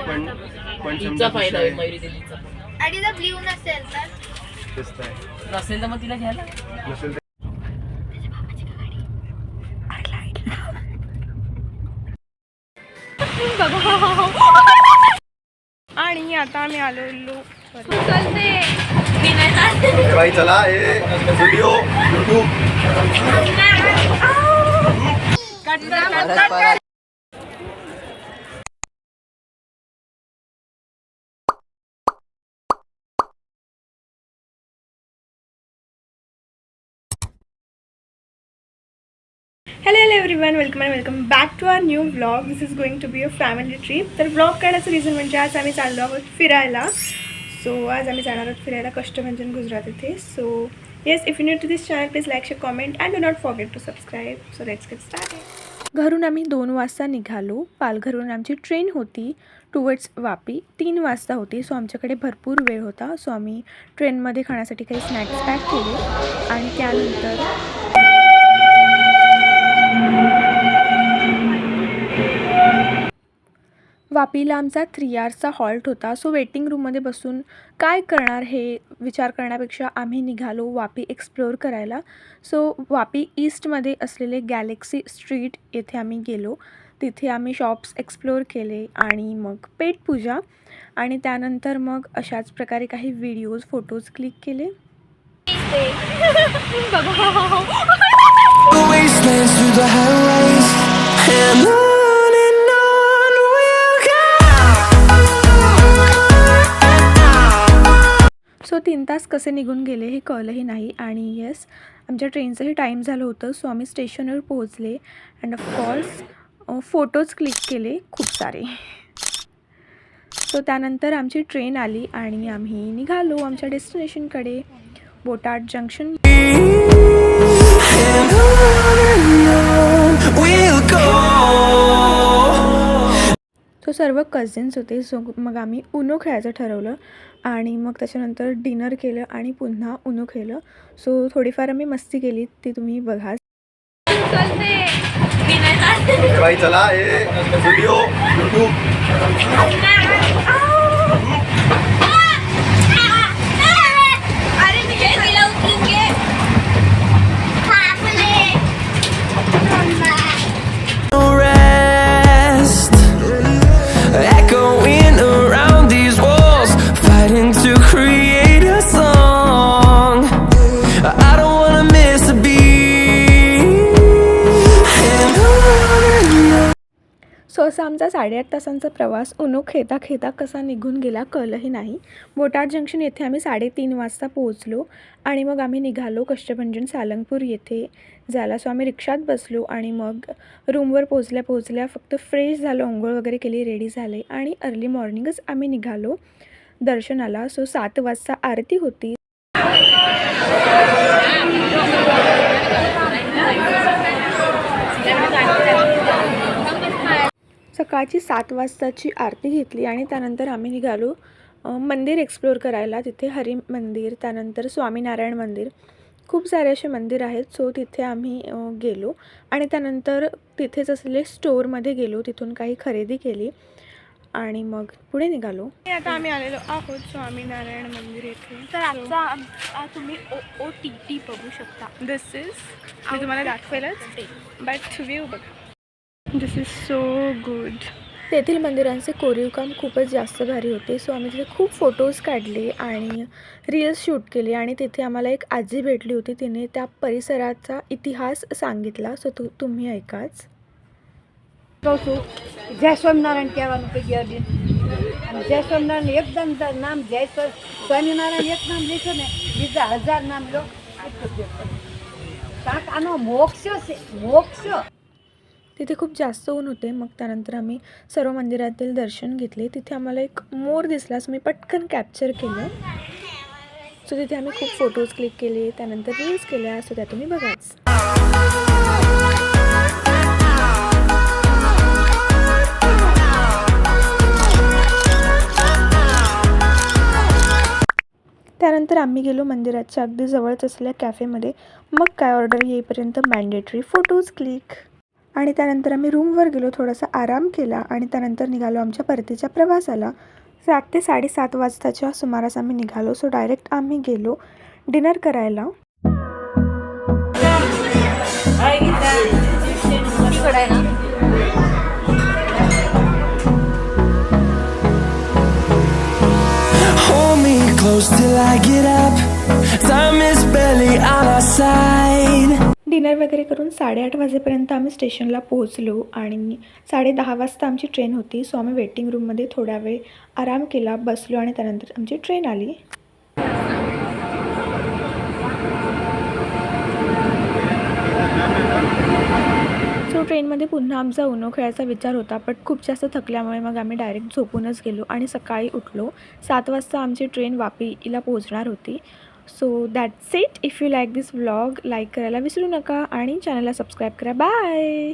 पण तिचा फायदा आहे मयुरी दिदीचा. आणि जर ब्ल्यू नसेल तर नसेल तर मग तिला घ्यायला नसेल तर आणि आता आम्ही आलेलो भाई चला video YouTube hello everyone, welcome back to our new vlog. This is going to be a family trip. तर व्लॉग करण्याचं रिझन म्हणजे आज आम्ही चाललो आहोत फिरायला. सो आज आम्ही जाणार आहोत फिरायला कष्टभंजन गुजरात इथे. So yes, if you new to this channel please like share comment and do not forget to subscribe. So let's get started. घरून आम्ही 2 वाजता निघालो. पालघरहून आमची ट्रेन होती टुवर्ड्स वापी. 3 वाजता होती. सो आमच्याकडे भरपूर वेळ होता. सो आम्ही ट्रेनमध्ये खाण्यासाठी काही स्नॅक्स पॅक केले आणि त्यानंतर वापीला आमचा 3 आवर्सचा हॉल्ट होता. सो वेटिंग रूममध्ये बसून काय करणार हे विचार करण्यापेक्षा आम्ही निघालो वापी एक्सप्लोअर करायला. सो वापी ईस्टमध्ये असलेले गॅलेक्सी स्ट्रीट येथे आम्ही गेलो. तिथे आम्ही शॉप्स एक्सप्लोअर केले आणि मग पेटपूजा आणि त्यानंतर मग अशाच प्रकारे काही व्हिडिओज फोटोज क्लिक केले. सो 3 तास कसे निघून गेले हे कळलंही नाही. आणि येस, आमच्या ट्रेनचंही टाईम झालं होतं. सो आम्ही स्टेशनवर पोहोचले अँड ऑफकोर्स फोटोज क्लिक केले खूप सारे. सो त्यानंतर आमची ट्रेन आली आणि आम्ही निघालो आमच्या डेस्टिनेशनकडे, बोटाड जंक्शन. सो सर्व कझिन्स होते. सो मग आम्ही उनो खेळायचं ठरवलं आणि मग त्याच्यानंतर डिनर केलं आणि पुन्हा उनो खेळलं. सो थोडीफार आम्ही मस्ती केली, ती तुम्ही बघा. भाई चला व्हिडिओ यूट्यूब सो असा आमचा 8.5 तासांचा प्रवास उनो खेळता खेळता कसा निघून गेला कळलंही नाही. बोटाड जंक्शन येथे आम्ही 3:30 वाजता पोहोचलो आणि मग आम्ही निघालो कष्टभंजन सालंगपूर येथे जायला. सो आम्ही रिक्षात बसलो आणि मग रूमवर पोहोचल्या फक्त फ्रेश झालो, अंघोळ वगैरे केली, रेडी झाले आणि अर्ली मॉर्निंगच आम्ही निघालो दर्शनाला. सो 7 वाजता आरती होती. सकाळची 7 वाजताची आरती घेतली आणि त्यानंतर आम्ही निघालो मंदिर एक्सप्लोअर करायला. तिथे हरी मंदिर, त्यानंतर स्वामीनारायण मंदिर, खूप सारे असे मंदिर आहेत. सो तिथे आम्ही गेलो आणि त्यानंतर तिथेच असलेले स्टोअरमध्ये गेलो, तिथून काही खरेदी केली आणि मग पुढे निघालो. आता आम्ही आलेलो आहोत स्वामीनारायण मंदिर येथे. तर आता तुम्ही OOTT बघू शकता. दिस इज, मी तुम्हाला दाखवेलच, बट व्ह्यू बघा. दिस इज सो गुड. तेथील मंदिरांचे कोरीव काम खूपच जास्त भारी होते. सो आम्ही तिथे खूप फोटोज काढले आणि रील्स शूट केले आणि तिथे आम्हाला एक आजी भेटली होती. तिने त्या परिसराचा इतिहास सांगितला. सो तुम्ही ऐकाच. जय स्वामीनारायण कહેવાનું કહી ગયા. જય સ્વામિનારાયણ એકદમ નામ જય સ્વામિનારાયણ એક નામ લેશો ને બીજા 1000 નામ લો. કારણ આનો મોક્ષ છે, મોક્ષ. तिथे खूप जास्त ऊन होते. मग त्यानंतर आम्ही सर्व मंदिरातील दर्शन घेतले. तिथे आम्हाला एक मोर दिसला, सो मी पटकन कॅप्चर केलं. सो तिथे आम्ही खूप फोटोज क्लिक केले, त्यानंतर रील्स केल्या. सो त्या तुम्ही बघाच. त्यानंतर आम्ही गेलो मंदिराच्या अगदी जवळच असलेल्या कॅफेमध्ये. मग काय ऑर्डर येईपर्यंत मॅन्डेटरी फोटोज क्लिक. आणि त्यानंतर आम्ही रूमवर गेलो, थोडासा आराम केला आणि त्यानंतर निघालो आमच्या परतीच्या प्रवासाला. 7 ते 7:30 वाजताच्या सुमारास आम्ही निघालो. सो डायरेक्ट आम्ही गेलो डिनर करायला. Hold me close till I get up. Time is barely on our side. Dinner वगैरे करून 8:30 वाजेपर्यंत आम्ही स्टेशनला पोहोचलो आणि 10:30 वाजता आमची ट्रेन होती. सो आम्ही वेटिंग रूममध्ये थोडा वेळ आराम केला, बसलो आणि त्यानंतर आमची ट्रेन आली. सो ट्रेनमध्ये पुन्हा आमचा उनो खेळायचा विचार होता, बट खूप जास्त थकल्यामुळे मग आम्ही डायरेक्ट झोपूनच गेलो आणि सकाळी उठलो. 7 वाजता आमची ट्रेन वापीला पोहोचणार होती. So that's it. If you like this vlog, like करायला विसरू नका आणि चॅनलला सबस्क्राईब करा. बाय.